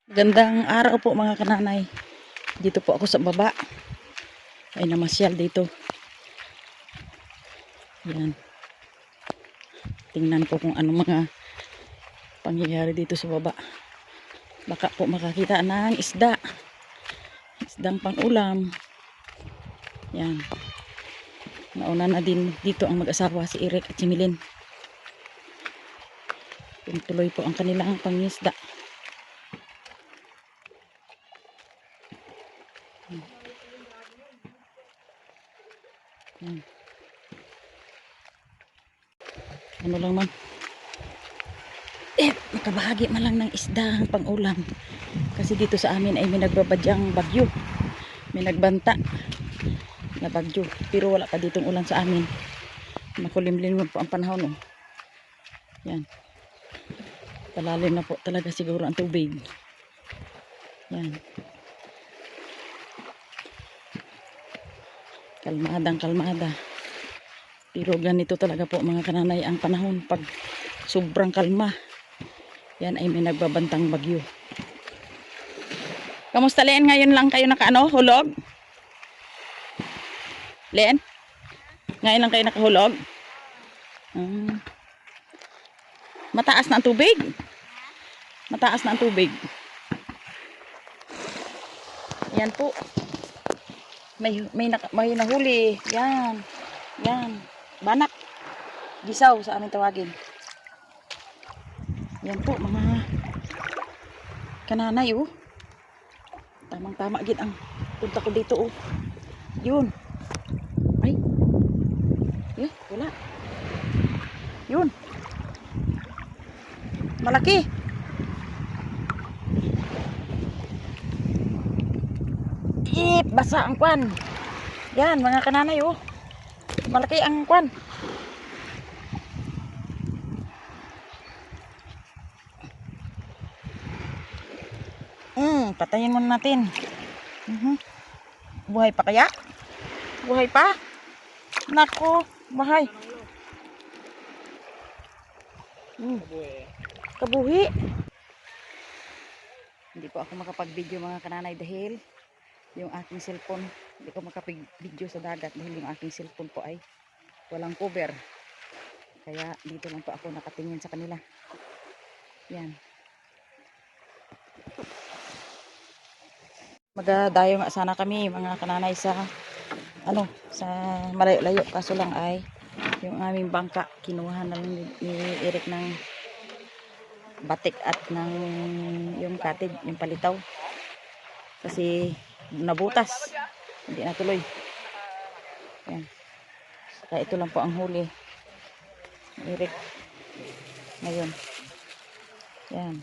Gandang araw po mga kananay. Dito po ako sa baba. Ay namasyal dito. Yan. Tingnan po kung ano mga pangyayari dito sa baba. Baka po makakita ng isda. Isdang pang-ulam. Yan. Nauna na din dito ang mag-asawa si Eric at si Milin. Tuloy po ang kanilang pangisda. Yan. Ano lang man. Makabahagi man lang ng isda ang pang-ulam. Kasi dito sa amin ay may nagbabadyang bagyo. May nagbanta na bagyo. Pero wala pa ditong ulan sa amin. Makulimlim po ang panahon. Oh. Yan. Palalim na po talaga siguro ang tubig. Yan. Kalmadang kalmada. Pero ganito talaga po mga kananay ang panahon pag sobrang kalma. Yan ay may nagbabantang bagyo. Kamusta Leen? Ngayon lang kayo hulog? Leen? Ngayon lang kayo nakahulog? Mataas na ang tubig? Mataas na ang tubig. Yan po. May nahuli. Yan. Yan. Banak. Gisaw sa aming tawagin. Yan po mga kananay oh. Tamang-tama gid ang punta ko dito oh. Yun. Ay. Wala. Yun. Malaki. Basa ang kwan. Yan mga kananay oh. Malaki ang kwan. Patayin muna natin. Buhay pa kaya? Buhay pa? Nako, buhay. Kabuhi. Hindi po ako makapag-video mga kananay dahil yung aking cellphone, hindi ko makapag-video sa dagat dahil yung aking cellphone po ay walang cover. Kaya dito lang po ako nakatingin sa kanila. Yan. Magadayo nga sana kami mga kananay sa sa malayo-layo, kaso lang ay yung aming bangka kinuha na lang ni Eric ng batik at ng yung katid, yung palitaw kasi nabutas, hindi natuloy. Yan. Kaya ito lang po ang huli ni Eric ngayon. Yan.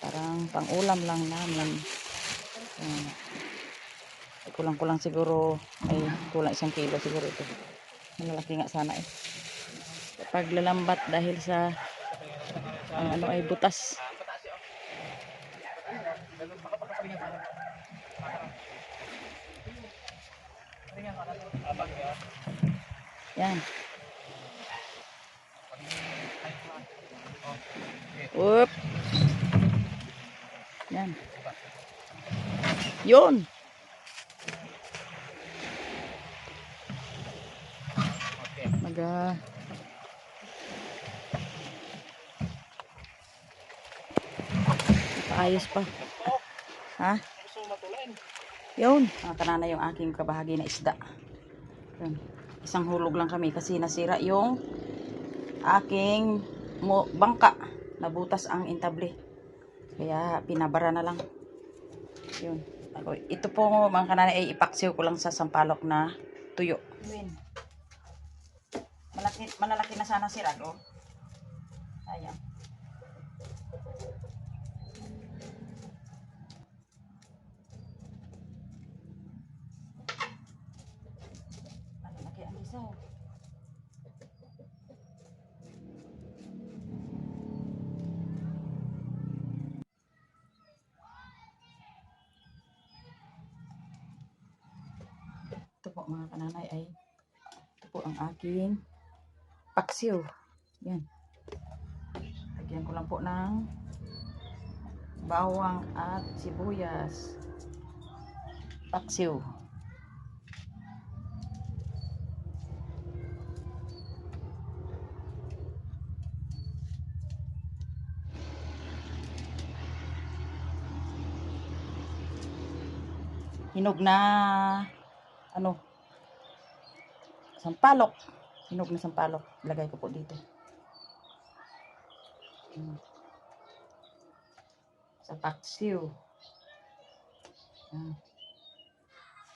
Parang pang-ulam lang namin. Kulang-kulang siguro ay kulang 1 kilo siguro ito. Malalaki nga sana eh. Paglalambat dahil sa ang ay butas. Yan. Up. Yan. Yun. Ayos pa. Ha? Yun. Kanana yung aking kabahagi na isda. Yun. Isang hulog lang kami kasi nasira yung aking bangka. Nabutas ang intable. Kaya pinabara na lang. Yun. Ito po mga kanana ay ipaksiw ko lang sa sampalok na tuyo. Malalaki na sana sirag oh. Ayan. Malalaki ang isaw. Ito po mga kananay ay ito po ang aking paksiw. Yan. Lagyan ko lang po ng bawang at sibuyas, paksiw. Hinog na ano, sampalok. Hinog na sampalok. Lagay ko po dito. Sa paksiw.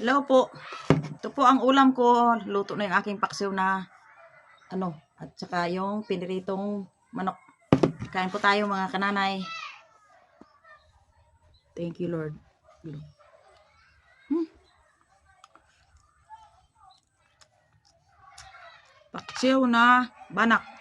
Hello po. Ito po ang ulam ko. Luto na yung aking paksiw na ano, at saka yung piniritong manok. Kain po tayo mga kananay. Thank you Lord. Paksiw na banak.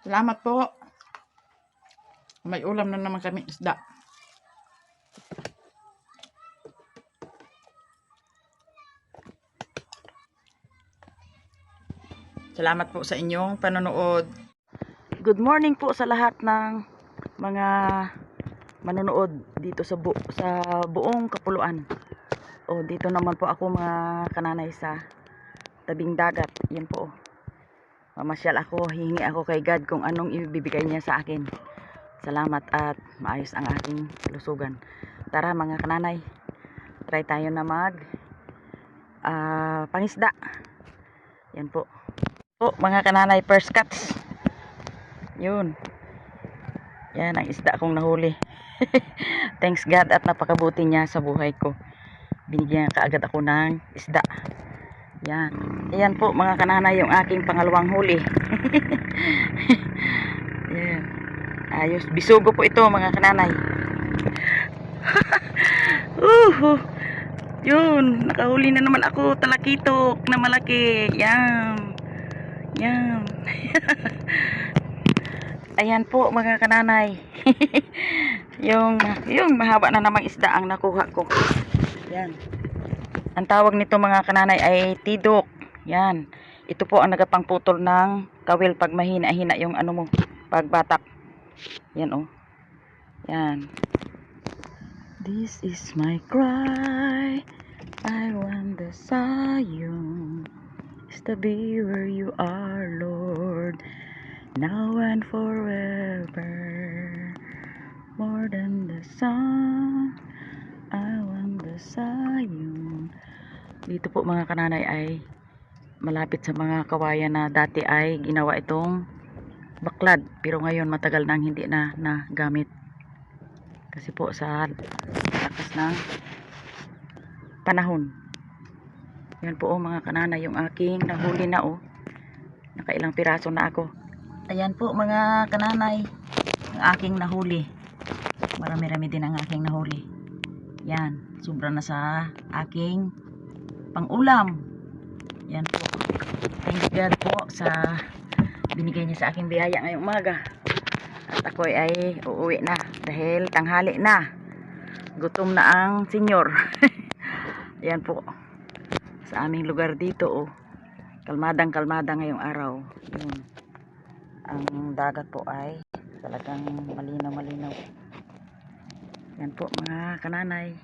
Salamat po. May ulam na naman kami, isda. Salamat po sa inyong panonood. Good morning po sa lahat ng mga manonood dito sa buong Kapuluan. O dito naman po ako mga kananay sa tabing dagat. Yan po. Mamasyal ako, hihingi ako kay God kung anong ibibigay niya sa akin. Salamat at maayos ang aking lusugan. Tara mga kananay, try tayo na mag pangisda. Yan po. Po mga kananay, first cuts. Yun. Yan ang isda kong nahuli. Thanks God at napakabuti niya sa buhay ko. Binigyan kaagad ako ng isda. Yan. Ayan po mga kananay yung aking pangalawang huli. Yan. Ayos. Bisugo po ito mga kananay. Yun. Nakahuli na naman ako. Talakitok na malaki. Yan. Yan. Ayan po mga kananay. yung mahaba na namang isda ang nakuha ko. Yan. Ang tawag nito mga kananay ay tidok. Yan. Ito po ang nagapangputol ng kawil pag mahina-hina yung ano mo, pagbatak. Yan oh. Yan. This is my cry. I want the Zion to be where you are, Lord. Now and forever. More than the sun. I want the Zion. Dito po mga kananay ay malapit sa mga kawayan na dati ay ginawa itong baklad, pero ngayon matagal nang hindi na nagamit kasi po sa lakas ng panahon. Yan po mga kananay yung aking nahuli na nakailang piraso na ako. Ayan po mga kananay ang aking nahuli. Marami-rami din ang aking nahuli. Yan, sobra na sa aking pang-ulam. Yan po. Thank God po sa binigay niya sa aking biyaya ngayong umaga. At ako ay uuwi na dahil tanghali na. Gutom na ang senyor. Yan po. Sa aming lugar dito kalmadang-kalmada ngayong araw. Yun. Ang dagat po ay talagang malinaw-malinaw. Yan po mga kananay.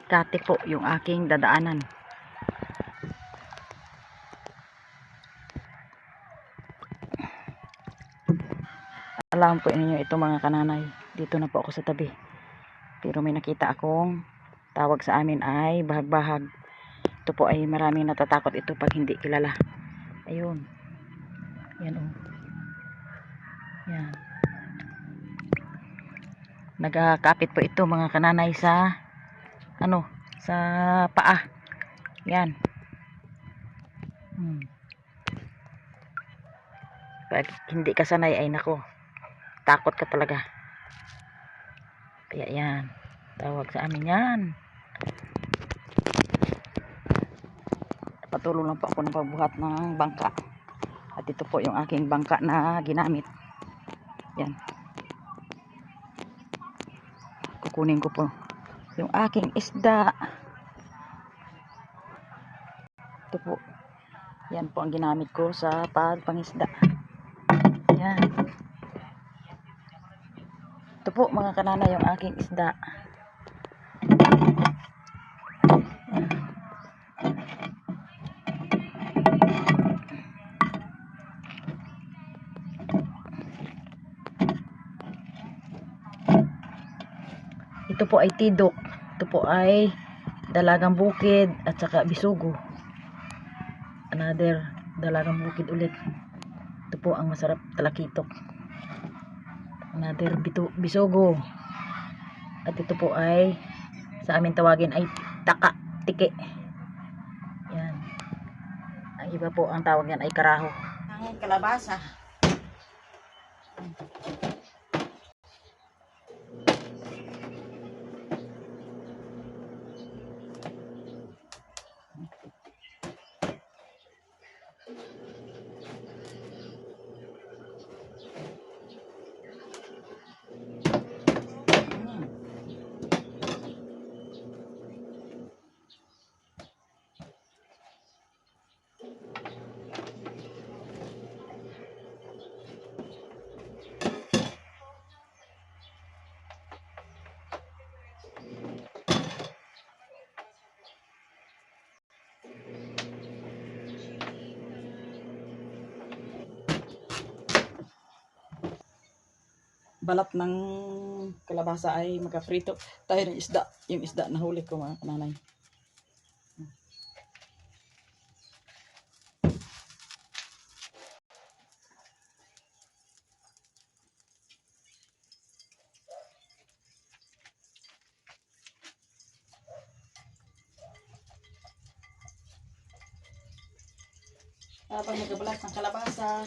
Kati po yung aking dadaanan. Alam po ninyo ito mga kananay. Dito na po ako sa tabi. Pero may nakita akong tawag sa amin ay bahag-bahag. Ito po ay maraming natatakot ito pag hindi kilala. Ayun. Yan Yan. Nagkakapit po ito mga kananay sa sa paa. Yan. Hmm. Pag hindi ka sanay ay nako, takot ka talaga. Kaya yan, tawag sa amin yan. Patulong lang po ako ng pagbuhat ng bangka. At ito po yung aking bangka na ginamit. Yan. Kukunin ko po yung aking isda. Ito po. Yan po ang ginamit ko sa pagpangisda. Yan. Ito po mga kanana yung aking isda. Ito po ay tidok. Ito po ay dalagang bukid at saka bisugo. Another dalagang bukid ulit. Ito po ang masarap talakitok. Another bisugo. At ito po ay sa amin tawagin ay tiki. Yan. Ang iba po ang tawag yan ay karaho. Ang kalabasa. Balat ng kalabasa ay magka-prito tayo ng isda. Yung isda na huli ko mga kananay. Habang nagbabalat ng kalabasa,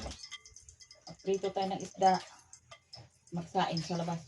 prito tayo ng isda. Magsaing sa labas.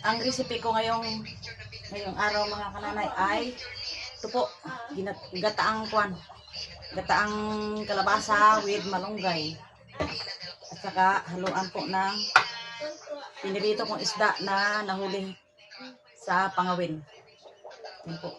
Ang recipe ko ngayong araw mga kananay ay ito po, gataang kwan. Gataang kalabasa with malunggay. At saka haluan po ng pinirito kong isda na nahuli sa pangawin. Yan po.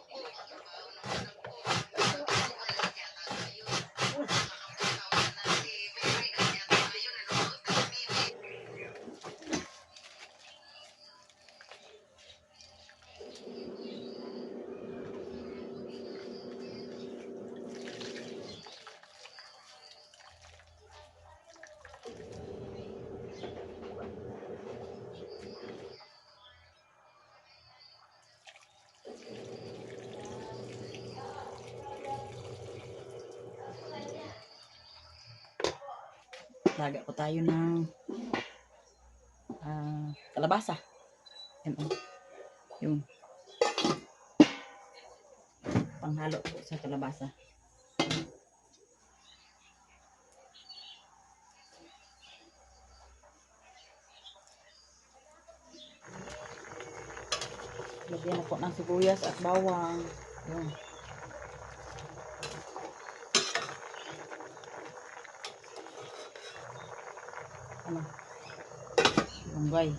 Laga po tayo ng kalabasa. Yan, yung panghalo po sa kalabasa. Lagyan na po ng sibuyas at bawang. Yun. Ano? Lunggay.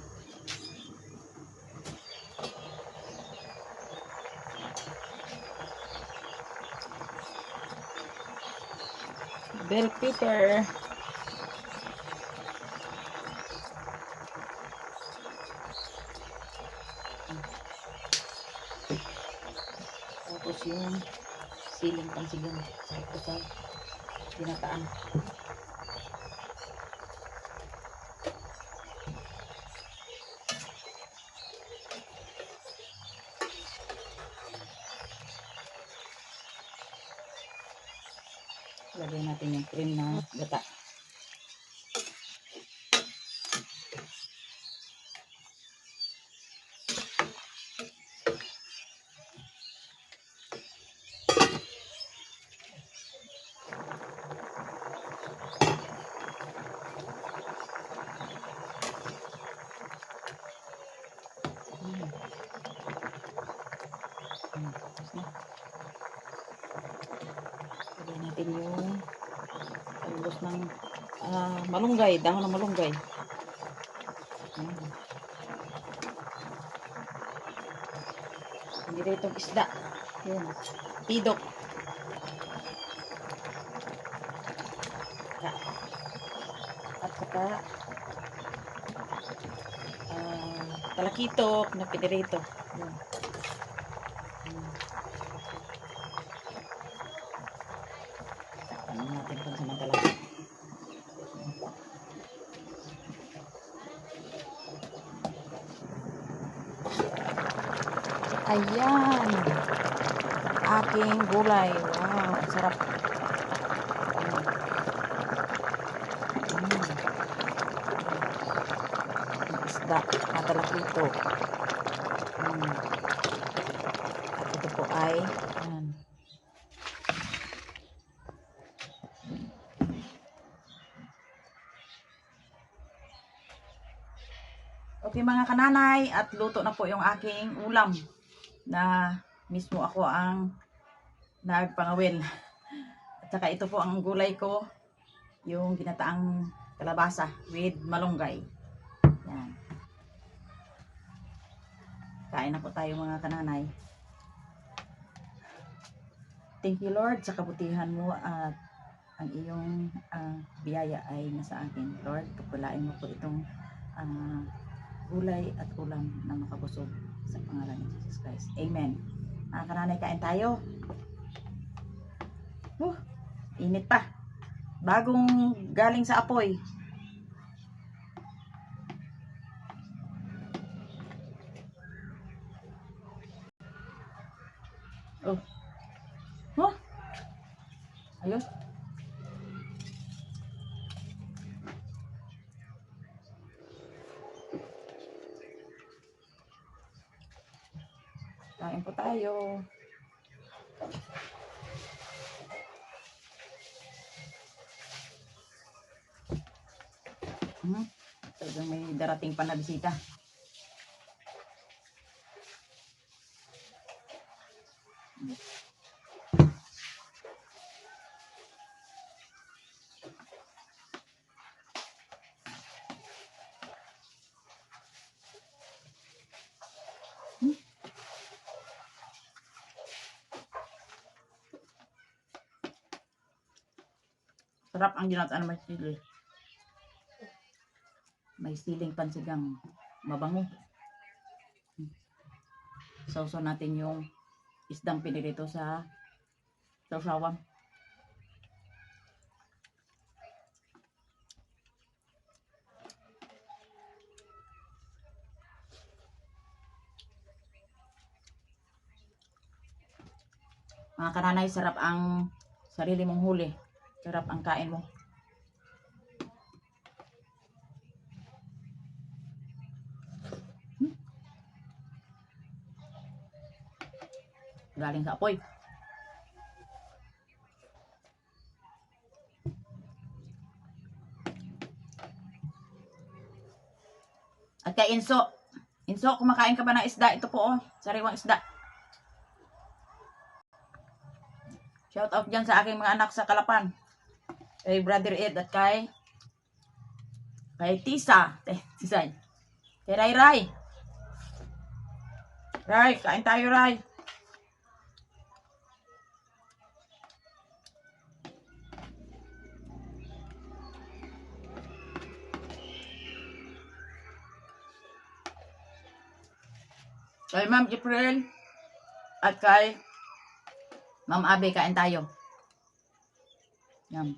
Bell pepper. Tapos yung siling pansigang sa ginataan. Lagay natin yung cream na gata. Tapos na. Lagay natin yung talbos ng malunggay, dahon ng malunggay. Hindi rin itong isda. Yun. Tidok. At saka talakitok na pinirito. Yun. Ano natin kung samantala. Ayan. Aking gulay. Wow, ang sarap. Isda. Talakitok. At ito po ay okay mga kananay, at luto na po yung aking ulam na mismo ako ang nagpangawil. At saka ito po ang gulay ko, yung ginataang kalabasa with malunggay. Yan. Kain na po tayo mga kananay. Thank you Lord sa kabutihan mo at ang iyong biyaya ay nasa akin. Lord, pagpalain mo po itong gulay at ulam na makabusog sa pangalan ni Jesus Christ. Amen. Mga kananay, kain tayo. Init pa. Bagong galing sa apoy. Ayun. Kain po tayo. Talagang may darating pa na bisita. Sarap ang ginataan may sili. May siling pansigang mabango. Sausaw natin yung isdang pinirito sa sausawan. Mga kananay, sarap ang sarili mong huli. Sarap ang kain mo. galing sa apoy. At kay Inso, kumakain ka ba ng isda? Ito po oh, sariwang isda. Shout out dyan sa aking mga anak sa Kalapan. Kay Brother Ed at kay Tisa. Tisay. Kay Ray Ray. Ray, kain tayo Ray. Kay Ma'am April at kay Ma'am Abe, kain tayo. Yan.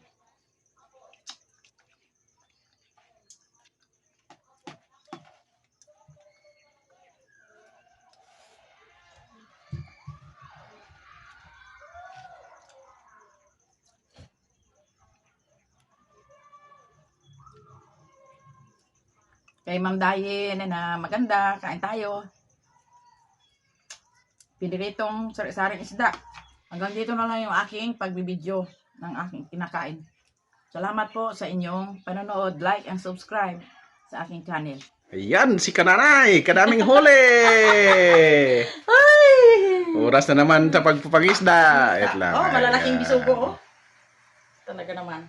Kay Ma'am Dayen na maganda, kain tayo. Piniritong sari-saring isda. Hanggang dito na lang yung aking pagbibideo ng aking kinakain. Salamat po sa inyong panonood, like and subscribe sa aking channel. Ayan, si Kananay, kadaming huli. Ay! Oras na naman sa pagpapangisda. Ito lang. Oh, malalaking Ayan. bisugo oh. Talaga naman.